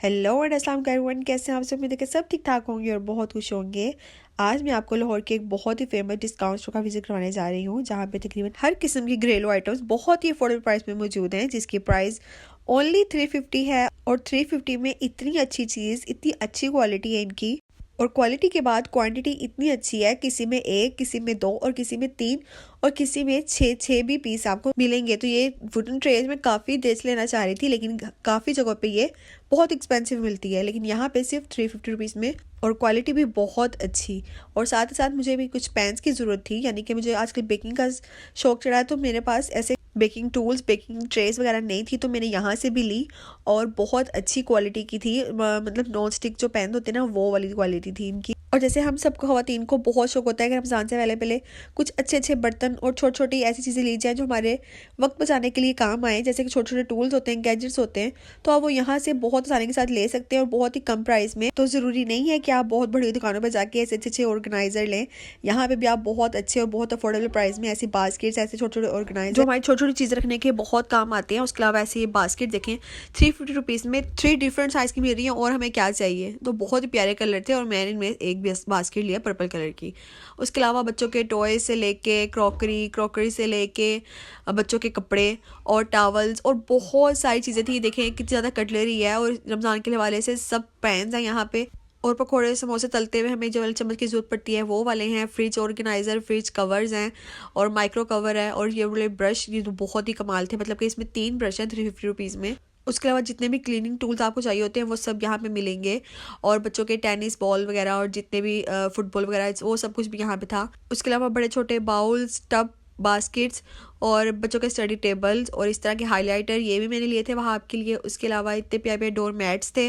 Hello and अस्सलाम वालेकुम everyone, कैसे हैं आप सब। उम्मीद है कि सब ठीक ठाक होंगे और बहुत खुश होंगे। आज मैं आपको लाहौर के एक बहुत ही फेमस डिस्काउंट स्टोर का विजिट करवाने जा रही हूँ, जहाँ पे तकरीबन हर किस्म की घरेलू आइटम्स बहुत ही अफोर्डेबल प्राइस में मौजूद हैं, जिसकी प्राइस ओनली 350 है। और 350 में इतनी अच्छी चीज़, इतनी अच्छी क्वालिटी है इनकी, और क्वालिटी के बाद क्वांटिटी इतनी अच्छी है। किसी में एक, किसी में दो और किसी में तीन और किसी में छः भी पीस आपको मिलेंगे। तो ये वुडन ट्रेज में काफ़ी देर से लेना चाह रही थी, लेकिन काफ़ी जगहों पे ये बहुत एक्सपेंसिव मिलती है, लेकिन यहाँ पे सिर्फ 350 रुपीज़ में, और क्वालिटी भी बहुत अच्छी। और साथ ही साथ मुझे भी कुछ पैंस की ज़रूरत थी, यानी कि मुझे आजकल बेकिंग का शौक चढ़ा है, तो मेरे पास ऐसे बेकिंग टूल्स, बेकिंग ट्रेस वगैरह नहीं थी, तो मैंने यहाँ से भी ली और बहुत अच्छी क्वालिटी की थी। मतलब नॉन स्टिक जो पैन होते हैं ना, वो वाली क्वालिटी थी इनकी। और जैसे हम सबको, खवातीन को बहुत शौक होता है कि रमज़ान से पहले कुछ अच्छे अच्छे बर्तन और छोटी छोटी ऐसी चीज़ें ली जाएँ जो हमारे वक्त बचाने के लिए काम आए, जैसे कि छोटे छोटे टूल्स होते हैं, गैजेट्स होते हैं, तो आप वो यहाँ से बहुत आसानी के साथ ले सकते हैं और बहुत ही कम प्राइस में। तो ज़रूरी नहीं है कि आप बहुत बड़ी दुकानों पर जाके ऐसे अच्छे अच्छे ऑर्गेनाइजर लें। यहाँ पे भी आप बहुत अच्छे और बहुत अफोर्डेबल प्राइस में ऐसी बास्केट्स, ऐसे छोटे छोटे ऑर्गेनाइजर जो हमारी छोटी छोटी चीज़ें रखने के बहुत काम आते हैं। उसके अलावा ऐसे ये बास्केट देखें, 350 रुपीज़ में 3 डिफरेंट साइज़ की मिल रही है, और हमें क्या चाहिए। तो बहुत ही प्यारे कलर थे और मैंने इनमें एक बास्केट लिया पर्पल कलर की। उसके अलावा बच्चों के टॉय से लेके क्रॉकरी से लेके बच्चों के कपड़े और टावल्स और बहुत सारी चीज़ें थी। देखें कितनी ज़्यादा कटलरी है, और रमज़ान के हवाले से सब पैंस हैं यहाँ पे। और पकौड़े समोसे तलते हुए हमें जो वाले चम्मच की ज़रूरत पड़ती है वो वाले हैं। फ्रिज ऑर्गेनाइज़र, फ्रिज कवर्स हैं और माइक्रो कवर है। और ये वाले ब्रश, ये तो बहुत ही कमाल थे, मतलब कि इसमें 3 ब्रश हैं 350 रुपीज़ में। उसके अलावा जितने भी क्लीनिंग टूल्स आपको चाहिए होते हैं वो सब यहाँ पे मिलेंगे, और बच्चों के टेनिस बॉल वगैरह और जितने भी फुटबॉल वगैरह, वो सब कुछ भी यहाँ पे था। उसके अलावा बड़े छोटे बाउल्स, टब, बास्केट्स और बच्चों के स्टडी टेबल्स और इस तरह के हाईलाइटर, ये भी मैंने लिए थे वहाँ आपके लिए। उसके अलावा इतने प्यारे प्यारे डोर मैट्स थे,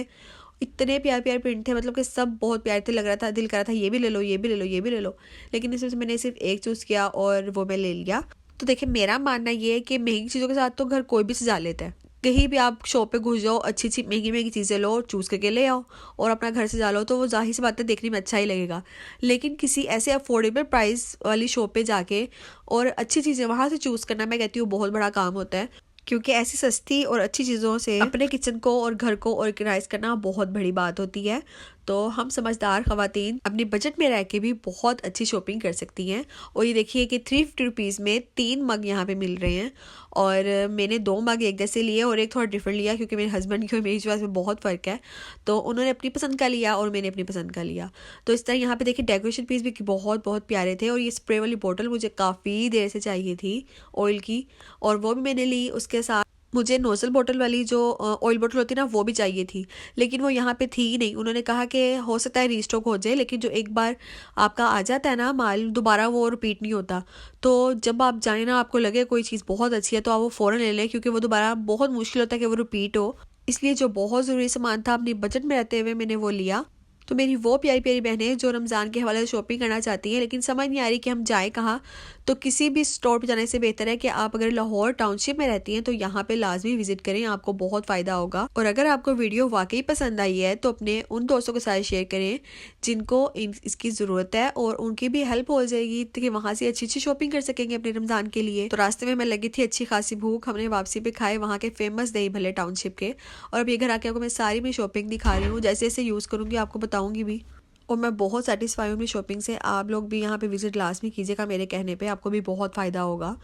इतने प्यारे प्यारे प्रिंट थे, मतलब कि सब बहुत प्यारे थे। लग रहा था, दिल कर रहा था ये भी ले लो, ये भी ले लो, ये भी ले लो, लेकिन इसमें से मैंने सिर्फ एक चूज़ किया और वो मैं ले लिया। तो देखिए, मेरा मानना ये है कि महंगी चीज़ों के साथ तो घर कोई भी सजा लेता है। कहीं भी आप शॉप पे घुस जाओ, अच्छी अच्छी महंगी महंगी चीज़ें लो और चूज़ करके ले आओ और अपना घर सजा लो, तो वो जाहिर सी बात है देखने में अच्छा ही लगेगा। लेकिन किसी ऐसे अफोर्डेबल प्राइस वाली शॉप पे जाके और अच्छी चीज़ें वहाँ से चूज़ करना, मैं कहती हूँ बहुत बड़ा काम होता है, क्योंकि ऐसी सस्ती और अच्छी चीज़ों से अपने किचन को और घर को ऑर्गेनाइज करना बहुत बड़ी बात होती है। तो हम समझदार ख़वातीन अपने बजट में रह के भी बहुत अच्छी शॉपिंग कर सकती हैं। और ये देखिए कि 350 रुपीज़ में 3 मग यहाँ पे मिल रहे हैं, और मैंने 2 मग एक जैसे लिए और एक थोड़ा डिफरेंट लिया, क्योंकि मेरे हस्बैंड की और मेरी चॉइस में बहुत फ़र्क है। तो उन्होंने अपनी पसंद का लिया और मैंने अपनी पसंद का लिया। तो इस तरह यहाँ पे देखिए डेकोरेशन पीस भी बहुत बहुत प्यारे थे। और ये स्प्रे वाली बोतल मुझे काफ़ी देर से चाहिए थी ऑयल की, और वो भी मैंने ली। उसके साथ मुझे नोज़ल बोतल वाली जो ऑयल बोतल होती है ना, वो भी चाहिए थी, लेकिन वो यहाँ पे थी ही नहीं। उन्होंने कहा कि हो सकता है रीस्टॉक हो जाए, लेकिन जो एक बार आपका आ जाता है ना माल, दोबारा वो रिपीट नहीं होता। तो जब आप जाए ना, आपको लगे कोई चीज़ बहुत अच्छी है, तो आप वो फ़ौरन ले लें, क्योंकि वो दोबारा बहुत मुश्किल होता है कि वो रिपीट हो। इसलिए जो बहुत ज़रूरी सामान था, अपने बजट में रहते हुए मैंने वो लिया। तो मेरी वो प्यारी प्यारी बहनें जो रमज़ान के हवाले से शॉपिंग करना चाहती हैं, लेकिन समझ नहीं आ रही कि हम जाए कहाँ, तो किसी भी स्टोर पे जाने से बेहतर है कि आप अगर लाहौर टाउनशिप में रहती हैं तो यहाँ पे लाजमी विजिट करें, आपको बहुत फ़ायदा होगा। और अगर आपको वीडियो वाकई पसंद आई है तो अपने उन दोस्तों के साथ शेयर करें जिनको इसकी ज़रूरत है, और उनकी भी हेल्प हो जाएगी कि वहाँ से अच्छी अच्छी शॉपिंग कर सकेंगे अपने रमज़ान के लिए। तो रास्ते में हमें लगी थी अच्छी खासी भूख, हमने वापसी पे खाए वहाँ के फेमस दही भल्ले टाउनशिप के। और अब ये घर आके आपको मैं सारी मेरी शॉपिंग दिखा रही हूँ, जैसे जैसे यूज़ करूँगी आपको बताऊँगी भी। और मैं बहुत सेटिस्फाई हूँ अपनी शॉपिंग से। आप लोग भी यहाँ पे विजिट लाजमी कीजिएगा, मेरे कहने पे आपको भी बहुत फ़ायदा होगा।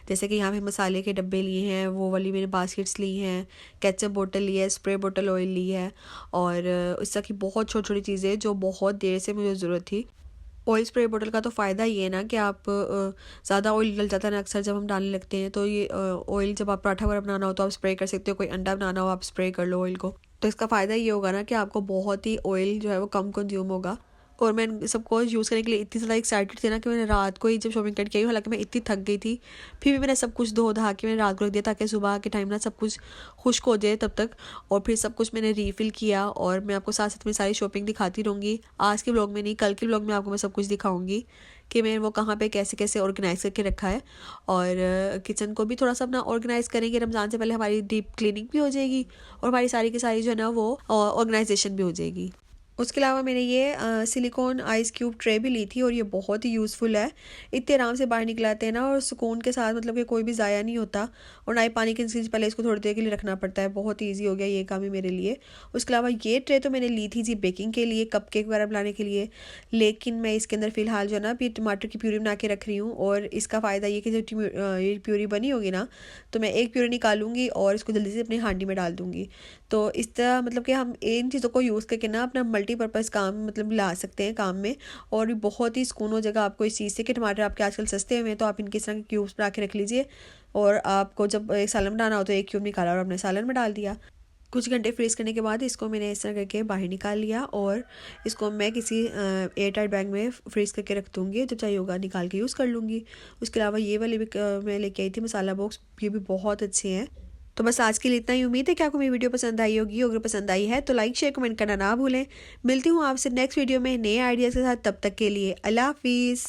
जैसे कि यहाँ पे मसाले के डब्बे लिए हैं, वो वाली मैंने बास्केट्स ली हैं, केचप बोतल ली है, स्प्रे बोतल ऑयल ली है, और इस तरह की बहुत छोटी छोटी चीज़ें जो बहुत देर से मुझे ज़रूरत थी। ऑयल स्प्रे बोतल का तो फ़ायदा ये है ना कि आप ज़्यादा ऑयल डल जाता है ना अक्सर जब हम डालने लगते हैं, तो ये ऑयल जब आप पराठा वगैरह बनाना हो तो आप स्प्रे कर सकते हो, कोई अंडा बनाना हो आप स्प्रे कर लो ऑयल को। तो इसका फ़ायदा ये होगा ना कि आपको बहुत ही ऑयल जो है वो कम कंज्यूम होगा। और मैं सबको यूज़ करने के लिए इतनी ज़्यादा एक्साइटेड थी ना कि मैंने रात को ही जब शॉपिंग करके आई, हालांकि मैं इतनी थक गई थी, फिर भी मैंने सब कुछ धो धा के मैंने रात को रख दिया ताकि सुबह के टाइम ना सब कुछ खुश्क हो जाए तब तक। और फिर सब कुछ मैंने रीफ़िल किया, और मैं आपको साथ साथ में सारी शॉपिंग दिखाती रहूँगी। आज के ब्लॉग में नहीं, कल के ब्लॉग में आपको मैं सब कुछ दिखाऊँगी कि मैं वो कहाँ पे कैसे कैसे ऑर्गेनाइज़ करके रखा है। और किचन को भी थोड़ा सा अपना ऑर्गेनाइज़ करेंगे, रमज़ान से पहले हमारी डीप क्लीनिंग भी हो जाएगी और हमारी सारी की सारी जो है ना वो ऑर्गेनाइजेशन भी हो जाएगी। उसके अलावा मैंने ये सिलिकॉन आइस क्यूब ट्रे भी ली थी और ये बहुत ही यूज़फुल है। इतने आराम से बाहर निकल आते हैं ना, और सुकून के साथ, मतलब कि कोई भी ज़ाया नहीं होता, और ना ही पानी के नीचे पहले इसको थोड़ी देर के लिए रखना पड़ता है। बहुत ईजी हो गया ये काम ही मेरे लिए। उसके अलावा ये ट्रे तो मैंने ली थी जी बेकिंग के लिए, कप केक वगैरह बनाने के लिए, लेकिन मैं इसके अंदर फ़िलहाल जो है ना अभी टमाटर की प्यूरी बना के रख रही हूँ। और इसका फ़ायदा ये कि जब ये प्यूरी बनी होगी ना, तो मैं एक प्यूरी निकालूंगी और इसको जल्दी से अपनी हांडी में डाल दूँगी। तो इस तरह मतलब कि हम इन चीज़ों को यूज़ करके ना अपना मल्टीपर्पज़ काम मतलब ला सकते हैं काम में। और भी बहुत ही सुकून हो जाएगा आपको इस चीज़ से कि टमाटर आपके आजकल सस्ते हुए हैं, तो आप इनके इस तरह के क्यूब्स बना के रख लीजिए। और आपको जब एक सालन बनाना हो तो एक क्यूब निकाला और अपने सालन में डाल दिया। कुछ घंटे फ्रीज़ करने के बाद इसको मैंने इस तरह करके बाहर निकाल लिया, और इसको मैं किसी एयर टाइट बैग में फ्रीज़ करके रख दूँगी, जब चाहिए होगा निकाल के यूज़ कर लूँगी। उसके अलावा ये वाले भी मैं लेके आई थी मसाला बॉक्स, ये भी बहुत अच्छे हैं। तो बस आज के लिए इतना ही। उम्मीद है कि आपको मेरी वीडियो पसंद आई होगी। अगर पसंद आई है तो लाइक शेयर कमेंट करना ना भूलें। मिलती हूँ आपसे नेक्स्ट वीडियो में नए आइडियाज़ के साथ। तब तक के लिए अल्लाह हाफिज़।